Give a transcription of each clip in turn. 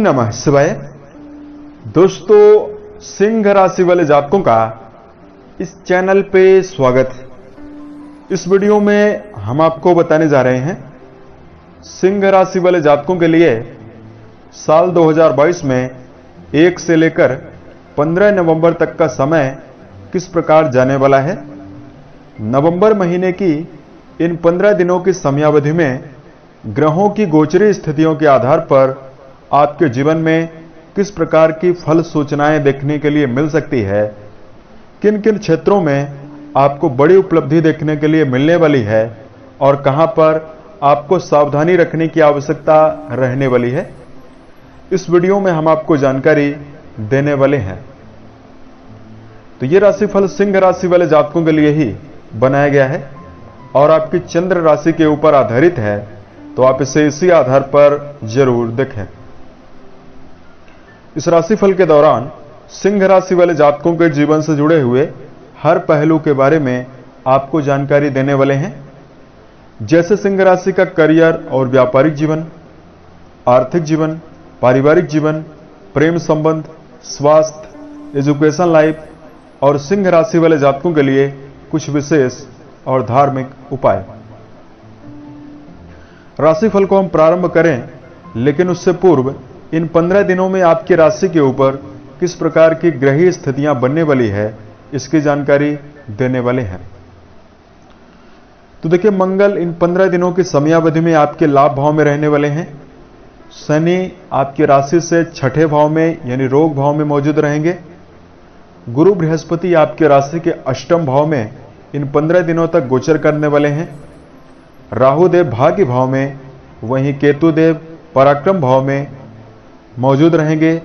नमः शिवाय। दोस्तों, सिंह राशि वाले जातकों का इस चैनल पे स्वागत है। इस वीडियो में हम आपको बताने जा रहे हैं सिंह राशि वाले जातकों के लिए साल 2022 में 1 से लेकर 15 नवंबर तक का समय किस प्रकार जाने वाला है। नवंबर महीने की इन 15 दिनों की समयावधि में ग्रहों की गोचरी स्थितियों के आधार पर आपके जीवन में किस प्रकार की फल सूचनाएं देखने के लिए मिल सकती है, किन किन क्षेत्रों में आपको बड़ी उपलब्धि देखने के लिए मिलने वाली है और कहां पर आपको सावधानी रखने की आवश्यकता रहने वाली है, इस वीडियो में हम आपको जानकारी देने वाले हैं। तो ये राशिफल सिंह राशि वाले जातकों के लिए ही बनाया गया है और आपकी चंद्र राशि के ऊपर आधारित है, तो आप इसे इसी आधार पर जरूर देखें। इस राशिफल के दौरान सिंह राशि वाले जातकों के जीवन से जुड़े हुए हर पहलू के बारे में आपको जानकारी देने वाले हैं, जैसे सिंह राशि का करियर और व्यापारिक जीवन, आर्थिक जीवन, पारिवारिक जीवन, प्रेम संबंध, स्वास्थ्य, एजुकेशन लाइफ और सिंह राशि वाले जातकों के लिए कुछ विशेष और धार्मिक उपाय। राशिफल को हम प्रारंभ करें, लेकिन उससे पूर्व इन 15 दिनों में आपकी राशि के ऊपर किस प्रकार की ग्रहीय स्थितियां बनने वाली है, इसकी जानकारी देने वाले हैं। तो देखिए, मंगल इन 15 दिनों की समयावधि में आपके लाभ भाव में रहने वाले हैं। शनि आपकी राशि से छठे भाव में यानी रोग भाव में मौजूद रहेंगे। गुरु बृहस्पति आपके राशि के अष्टम भाव में इन 15 दिनों तक गोचर करने वाले हैं। राहु देव भाग्य भाव में, वहीं केतु देव पराक्रम भाव में मौजूद रहेंगे।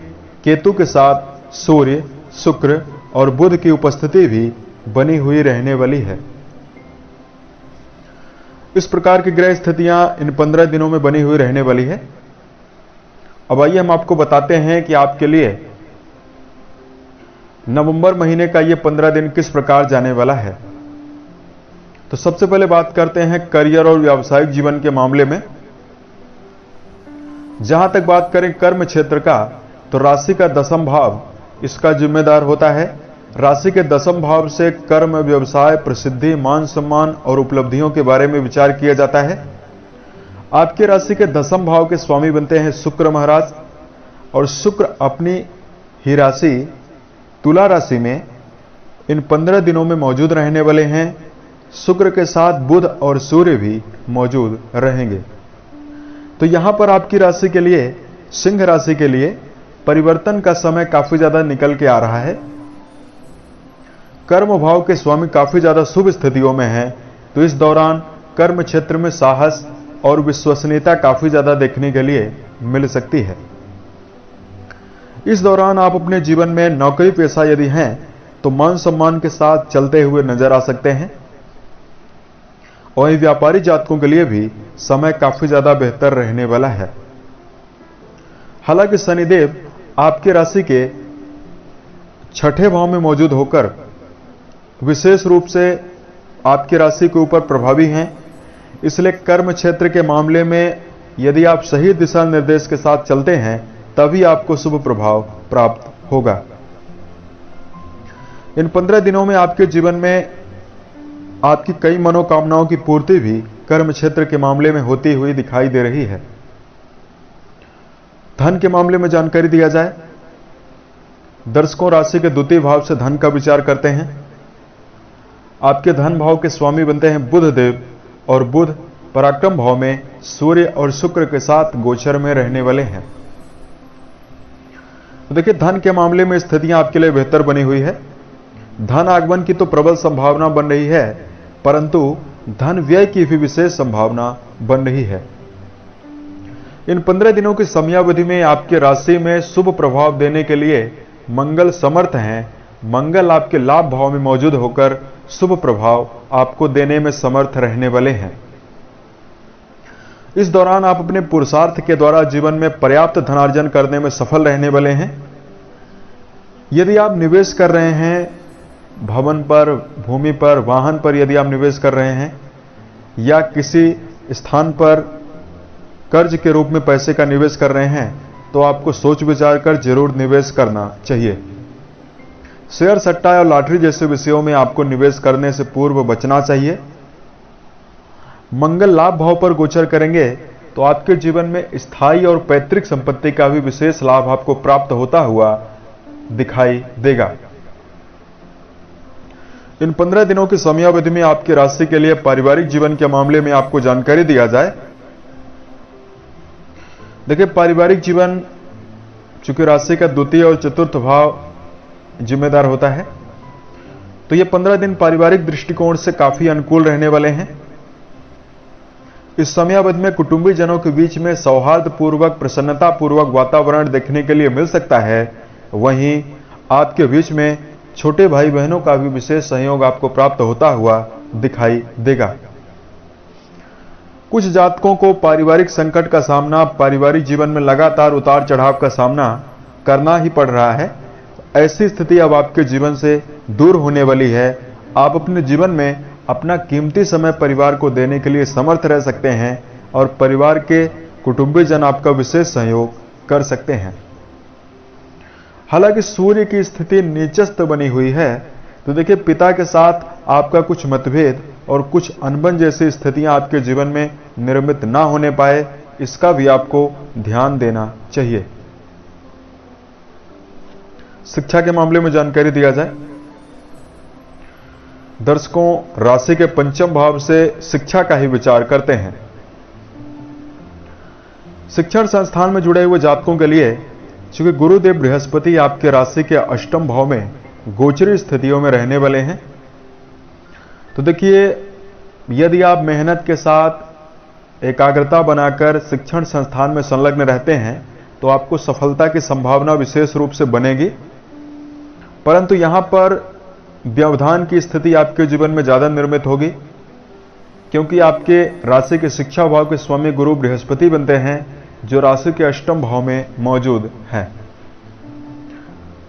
केतु के साथ सूर्य, शुक्र और बुध की उपस्थिति भी बनी हुई रहने वाली है। इस प्रकार की ग्रह स्थितियां इन 15 दिनों में बनी हुई रहने वाली है। अब आइए हम आपको बताते हैं कि आपके लिए नवंबर महीने का ये 15 दिन किस प्रकार जाने वाला है। तो सबसे पहले बात करते हैं करियर और व्यावसायिक जीवन के मामले में। जहां तक बात करें कर्म क्षेत्र का, तो राशि का दसम भाव इसका जिम्मेदार होता है। राशि के दसम भाव से कर्म, व्यवसाय, प्रसिद्धि, मान सम्मान और उपलब्धियों के बारे में विचार किया जाता है। आपके राशि के दसम भाव के स्वामी बनते हैं शुक्र महाराज, और शुक्र अपनी ही राशि तुला राशि में इन 15 दिनों में मौजूद रहने वाले हैं। शुक्र के साथ बुध और सूर्य भी मौजूद रहेंगे। तो यहां पर आपकी राशि के लिए, सिंह राशि के लिए परिवर्तन का समय काफी ज्यादा निकल के आ रहा है। कर्म भाव के स्वामी काफी ज्यादा शुभ स्थितियों में हैं, तो इस दौरान कर्म क्षेत्र में साहस और विश्वसनीयता काफी ज्यादा देखने के लिए मिल सकती है। इस दौरान आप अपने जीवन में नौकरी पेशा यदि हैं, तो मान सम्मान के साथ चलते हुए नजर आ सकते हैं। और व्यापारी जातकों के लिए भी समय काफी ज्यादा बेहतर रहने वाला है। हालांकि शनिदेव आपकी राशि के छठे भाव में मौजूद होकर विशेष रूप से आपकी राशि के ऊपर प्रभावी हैं, इसलिए कर्म क्षेत्र के मामले में यदि आप सही दिशा निर्देश के साथ चलते हैं, तभी आपको शुभ प्रभाव प्राप्त होगा। इन 15 दिनों में आपके जीवन में आपकी कई मनोकामनाओं की पूर्ति भी कर्म क्षेत्र के मामले में होती हुई दिखाई दे रही है। धन के मामले में जानकारी दिया जाए, दर्शकों राशि के द्वितीय भाव से धन का विचार करते हैं। आपके धन भाव के स्वामी बनते हैं बुध देव, और बुध पराक्रम भाव में सूर्य और शुक्र के साथ गोचर में रहने वाले हैं। तो देखिए, धन के मामले में स्थितियां आपके लिए बेहतर बनी हुई है। धन आगमन की तो प्रबल संभावना बन रही है, परंतु धन व्यय की भी विशेष संभावना बन रही है। इन 15 दिनों की समयावधि में आपके राशि में शुभ प्रभाव देने के लिए मंगल समर्थ हैं। मंगल आपके लाभ भाव में मौजूद होकर शुभ प्रभाव आपको देने में समर्थ रहने वाले हैं। इस दौरान आप अपने पुरुषार्थ के द्वारा जीवन में पर्याप्त धनार्जन करने में सफल रहने वाले हैं। यदि आप निवेश कर रहे हैं, भवन पर, भूमि पर, वाहन पर यदि आप निवेश कर रहे हैं, या किसी स्थान पर कर्ज के रूप में पैसे का निवेश कर रहे हैं, तो आपको सोच विचार कर जरूर निवेश करना चाहिए। शेयर, सट्टा और लॉटरी जैसे विषयों में आपको निवेश करने से पूर्व बचना चाहिए। मंगल लाभ भाव पर गोचर करेंगे तो आपके जीवन में स्थायी और पैतृक संपत्ति का भी विशेष लाभ आपको प्राप्त होता हुआ दिखाई देगा। इन 15 दिनों की समयावधि में आपकी राशि के लिए पारिवारिक जीवन के मामले में आपको जानकारी दिया जाए। देखिए, पारिवारिक जीवन चूंकि राशि का द्वितीय और चतुर्थ भाव जिम्मेदार होता है, तो ये 15 दिन पारिवारिक दृष्टिकोण से काफी अनुकूल रहने वाले हैं। इस समयावधि में कुटुंबी जनों के बीच में सौहार्दपूर्वक, प्रसन्नतापूर्वक वातावरण देखने के लिए मिल सकता है। वहीं आपके बीच में छोटे भाई बहनों का भी विशेष सहयोग आपको प्राप्त होता हुआ दिखाई देगा। कुछ जातकों को पारिवारिक संकट का सामना, पारिवारिक जीवन में लगातार उतार चढ़ाव का सामना करना ही पड़ रहा है। ऐसी स्थिति अब आपके जीवन से दूर होने वाली है। आप अपने जीवन में अपना कीमती समय परिवार को देने के लिए समर्थ रह सकते हैं और परिवार के कुटुंबीजन आपका विशेष सहयोग कर सकते हैं। हालांकि सूर्य की स्थिति नीचस्थ बनी हुई है, तो देखिए पिता के साथ आपका कुछ मतभेद और कुछ अनबन जैसी स्थितियां आपके जीवन में निर्मित ना होने पाए, इसका भी आपको ध्यान देना चाहिए। शिक्षा के मामले में जानकारी दिया जाए। दर्शकों, राशि के पंचम भाव से शिक्षा का ही विचार करते हैं। शिक्षण संस्थान में जुड़े हुए जातकों के लिए चूंकि गुरुदेव बृहस्पति आपके राशि के अष्टम भाव में गोचरी स्थितियों में रहने वाले हैं, तो देखिए यदि आप मेहनत के साथ एकाग्रता बनाकर शिक्षण संस्थान में संलग्न रहते हैं तो आपको सफलता की संभावना विशेष रूप से बनेगी। परंतु यहां पर व्यवधान की स्थिति आपके जीवन में ज्यादा निर्मित होगी, क्योंकि आपके राशि के शिक्षा भाव के स्वामी गुरु बृहस्पति बनते हैं, जो राशि के अष्टम भाव में मौजूद हैं।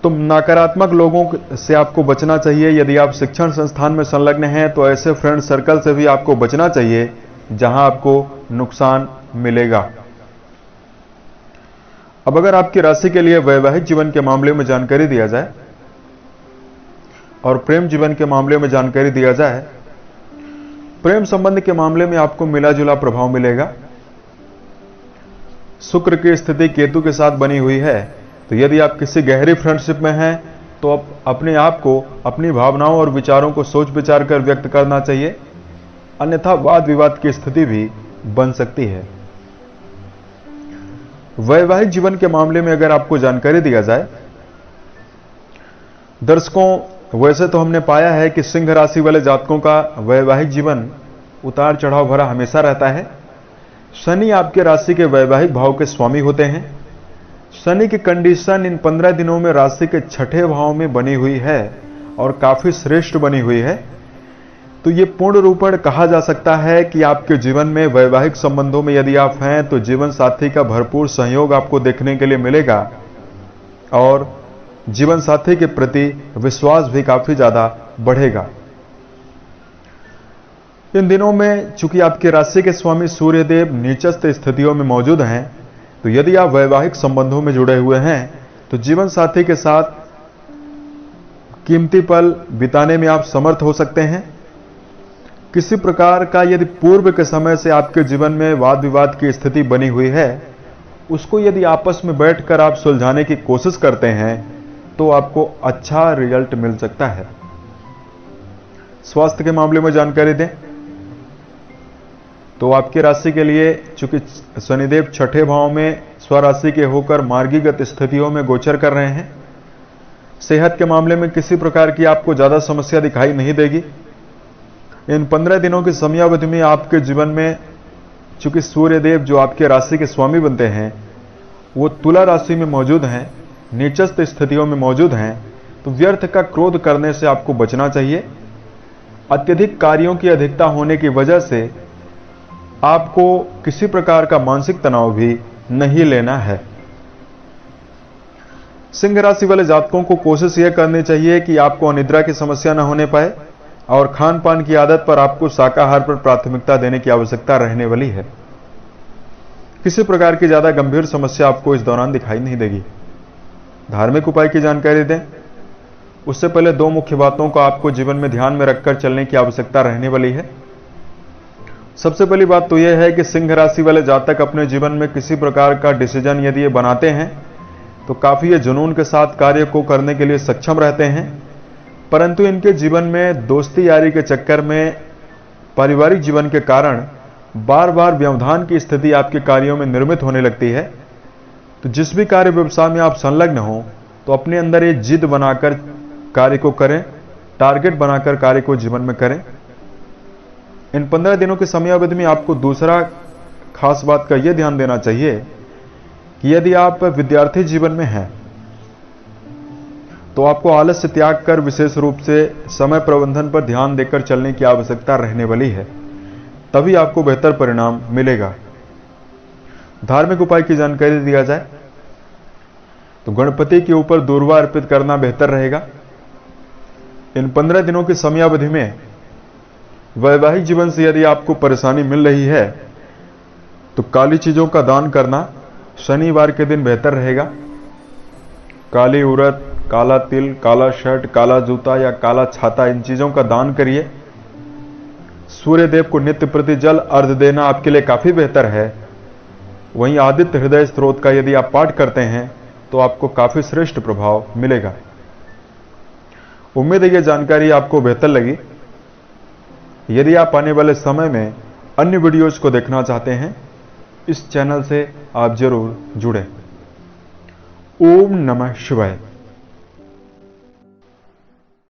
तो नकारात्मक लोगों से आपको बचना चाहिए। यदि आप शिक्षण संस्थान में संलग्न हैं तो ऐसे फ्रेंड सर्कल से भी आपको बचना चाहिए जहां आपको नुकसान मिलेगा। अब अगर आपकी राशि के लिए वैवाहिक जीवन के मामले में जानकारी दिया जाए और प्रेम जीवन के मामले में जानकारी दिया जाए, प्रेम संबंध के मामले में आपको मिला जुला प्रभाव मिलेगा। शुक्र की स्थिति केतु के साथ बनी हुई है, तो यदि आप किसी गहरी फ्रेंडशिप में हैं तो आप अपने आप को, अपनी भावनाओं और विचारों को सोच विचार कर व्यक्त करना चाहिए, अन्यथा वाद विवाद की स्थिति भी बन सकती है। वैवाहिक जीवन के मामले में अगर आपको जानकारी दिया जाए, दर्शकों वैसे तो हमने पाया है कि सिंह राशि वाले जातकों का वैवाहिक जीवन उतार चढ़ाव भरा हमेशा रहता है। शनि आपके राशि के वैवाहिक भाव के स्वामी होते हैं। शनि की कंडीशन इन 15 दिनों में राशि के छठे भाव में बनी हुई है और काफी श्रेष्ठ बनी हुई है। तो ये पूर्ण रूपेण कहा जा सकता है कि आपके जीवन में वैवाहिक संबंधों में यदि आप हैं तो जीवन साथी का भरपूर सहयोग आपको देखने के लिए मिलेगा और जीवन साथी के प्रति विश्वास भी काफी ज्यादा बढ़ेगा। इन दिनों में चूंकि आपके राशि के स्वामी सूर्यदेव नीचस्थ स्थितियों में मौजूद हैं, तो यदि आप वैवाहिक संबंधों में जुड़े हुए हैं तो जीवन साथी के साथ कीमती पल बिताने में आप समर्थ हो सकते हैं। किसी प्रकार का यदि पूर्व के समय से आपके जीवन में वाद विवाद की स्थिति बनी हुई है, उसको यदि आपस में बैठकर आप सुलझाने की कोशिश करते हैं तो आपको अच्छा रिजल्ट मिल सकता है। स्वास्थ्य के मामले में जानकारी दें तो आपकी राशि के लिए चूंकि शनिदेव छठे भाव में स्वराशि के होकर मार्गीगत स्थितियों में गोचर कर रहे हैं, सेहत के मामले में किसी प्रकार की आपको ज्यादा समस्या दिखाई नहीं देगी। इन 15 दिनों की समयावधि में आपके जीवन में चूंकि सूर्यदेव जो आपके राशि के स्वामी बनते हैं वो तुला राशि में मौजूद हैं, नीचस्थ स्थितियों में मौजूद हैं, तो व्यर्थ का क्रोध करने से आपको बचना चाहिए। अत्यधिक कार्यों की अधिकता होने की वजह से आपको किसी प्रकार का मानसिक तनाव भी नहीं लेना है। सिंह राशि वाले जातकों को कोशिश यह करनी चाहिए कि आपको अनिद्रा की समस्या न होने पाए और खान पान की आदत पर आपको शाकाहार पर प्राथमिकता देने की आवश्यकता रहने वाली है। किसी प्रकार की ज्यादा गंभीर समस्या आपको इस दौरान दिखाई नहीं देगी। धार्मिक उपाय की जानकारी दें उससे पहले दो मुख्य बातों को आपको जीवन में ध्यान में रखकर चलने की आवश्यकता रहने वाली है। सबसे पहली बात तो यह है कि सिंह राशि वाले जातक अपने जीवन में किसी प्रकार का डिसीजन यदि ये बनाते हैं तो काफी ये जुनून के साथ कार्य को करने के लिए सक्षम रहते हैं, परंतु इनके जीवन में दोस्ती यारी के चक्कर में पारिवारिक जीवन के कारण बार बार व्यवधान की स्थिति आपके कार्यों में निर्मित होने लगती है। तो जिस भी कार्य व्यवसाय में आप संलग्न हो तो अपने अंदर ये जिद बनाकर कार्य को करें, टारगेट बनाकर कार्य को जीवन में करें। इन 15 दिनों की समयावधि में आपको दूसरा खास बात का यह ध्यान देना चाहिए कि यदि आप विद्यार्थी जीवन में हैं तो आपको आलस्य त्याग कर विशेष रूप से समय प्रबंधन पर ध्यान देकर चलने की आवश्यकता रहने वाली है, तभी आपको बेहतर परिणाम मिलेगा। धार्मिक उपाय की जानकारी दिया जाए तो गणपति के ऊपर दूर्वा अर्पित करना बेहतर रहेगा। इन 15 दिनों की समयावधि में वैवाहिक जीवन से यदि आपको परेशानी मिल रही है तो काली चीजों का दान करना शनिवार के दिन बेहतर रहेगा। काली उड़द, काला तिल, काला शर्ट, काला जूता या काला छाता, इन चीजों का दान करिए। सूर्य देव को नित्य प्रति जल अर्घ देना आपके लिए काफी बेहतर है। वहीं आदित्य हृदय स्त्रोत का यदि आप पाठ करते हैं तो आपको काफी श्रेष्ठ प्रभाव मिलेगा। उम्मीद है यह जानकारी आपको बेहतर लगी। यदि आप आने वाले समय में अन्य वीडियोज को देखना चाहते हैं इस चैनल से आप जरूर जुड़ें। ओम नमः शिवाय।